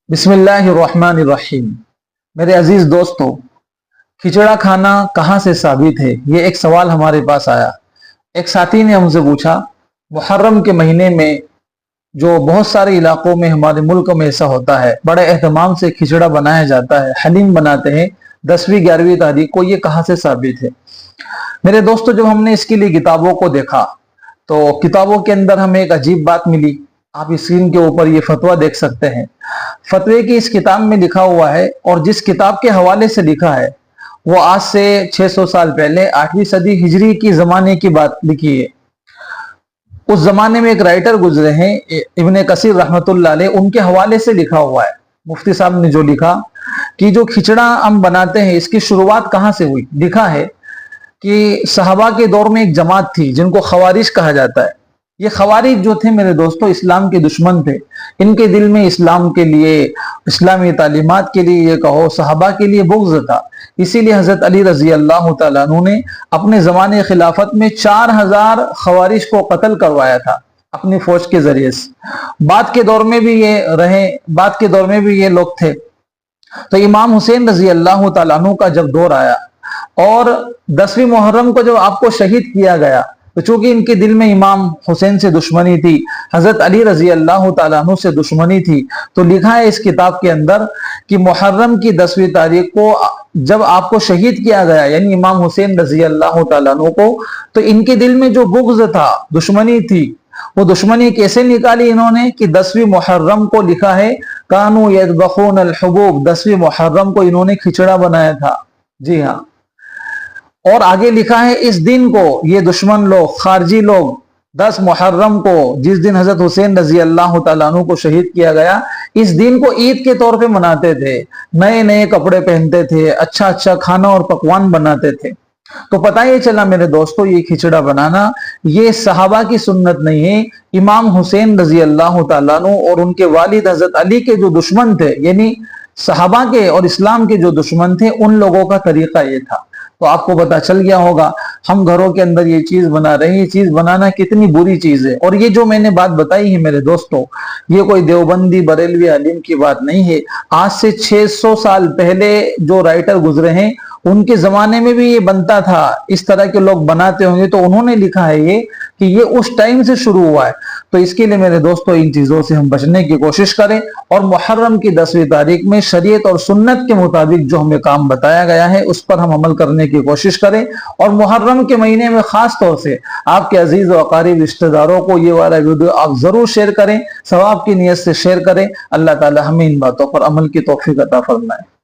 बिस्मिल्लाहिर्रहमानिर्रहीम। मेरे अजीज दोस्तों, खिचड़ा खाना कहाँ से साबित है, ये एक सवाल हमारे पास आया। एक साथी ने हमसे पूछा, मुहर्रम के महीने में जो बहुत सारे इलाकों में हमारे मुल्क में ऐसा होता है, बड़े एहतमाम से खिचड़ा बनाया जाता है, हलीम बनाते हैं 10वीं 11वीं तारीख को, ये कहाँ से साबित है। मेरे दोस्तों, जब हमने इसके लिए किताबों को देखा तो किताबों के अंदर हमें एक अजीब बात मिली। आप स्क्रीन के ऊपर ये फतवा देख सकते हैं। फतवे की इस किताब में लिखा हुआ है, और जिस किताब के हवाले से लिखा है वो आज से 600 साल पहले 8वीं सदी हिजरी की जमाने की बात लिखी है। उस जमाने में एक राइटर गुजरे हैं, इब्ने कसीर रहमतुल्लाह अलैह, उनके हवाले से लिखा हुआ है। मुफ्ती साहब ने जो लिखा कि जो खिचड़ा हम बनाते हैं इसकी शुरुआत कहाँ से हुई। लिखा है कि सहाबा के दौर में एक जमात थी जिनको खवारिज कहा जाता है। ये खवारिज जो थे मेरे दोस्तों, इस्लाम के दुश्मन थे। इनके दिल में इस्लाम के लिए, इस्लामी तालीमात के लिए, ये कहो सहाबा के लिए बुग़्ज़ था। इसीलिए हजरत अली रजी अल्लाह तआला अन्हु ने अपने ज़माने खिलाफत में 4000 खवारिज को कत्ल करवाया था अपनी फौज के जरिए से। बाद के दौर में भी ये रहे, बाद के दौर में भी ये लोग थे। तो इमाम हुसैन रजी अल्लाह तआला अन्हु का जब दौर आया और 10वीं मुहर्रम को जब आपको शहीद किया गया, तो चूंकि इनके दिल में इमाम हुसैन से दुश्मनी थी, हजरत अली रजी अल्लाह तआला अन्हु से दुश्मनी थी, तो लिखा है इस किताब के अंदर कि मुहर्रम की 10वीं तारीख को जब आपको शहीद किया गया, यानी इमाम हुसैन रजी अल्लाह तआला अन्हु को, तो इनके दिल में जो बुग़्ज़ था, दुश्मनी थी, वो दुश्मनी कैसे निकाली इन्होंने कि 10वीं मुहर्रम को लिखा है कानू यज़बख़ून अल-हुबूब, 10वीं मुहर्रम को इन्होंने खिचड़ा बनाया था। जी हाँ, और आगे लिखा है इस दिन को ये दुश्मन लोग, खारजी लोग 10 मुहर्रम को, जिस दिन हजरत हुसैन रजी अल्लाह तआला अन्हु को शहीद किया गया, इस दिन को ईद के तौर पे मनाते थे। नए नए कपड़े पहनते थे, अच्छा अच्छा खाना और पकवान बनाते थे। तो पता ये चला मेरे दोस्तों, ये खिचड़ा बनाना ये सहाबा की सुन्नत नहीं है। इमाम हुसैन रजी अल्लाह तआला अन्हु और उनके वालिद हजरत अली के जो दुश्मन थे, यानी सहाबा के और इस्लाम के जो दुश्मन थे, उन लोगों का तरीका ये था। तो आपको पता चल गया होगा, हम घरों के अंदर ये चीज बना रहे हैं। ये चीज बनाना कितनी बुरी चीज है। और ये जो मैंने बात बताई है मेरे दोस्तों, ये कोई देवबंदी बरेलवी आलिम की बात नहीं है। आज से 600 साल पहले जो राइटर गुजरे हैं, उनके जमाने में भी ये बनता था। इस तरह के लोग बनाते होंगे, तो उन्होंने लिखा है ये कि ये उस टाइम से शुरू हुआ है। तो इसके लिए मेरे दोस्तों, इन चीजों से हम बचने की कोशिश करें और मुहर्रम की 10वीं तारीख में शरीयत और सुन्नत के मुताबिक जो हमें काम बताया गया है उस पर हम अमल करने की कोशिश करें। और मुहर्रम के महीने में खास तौर से आपके अजीज व अकारीब रिश्तेदारों को ये वाला वीडियो आप जरूर शेयर करें, सवाब की नियत से शेयर करें। अल्लाह ताला हमें इन बातों पर अमल की तौफीक अता फरमाए।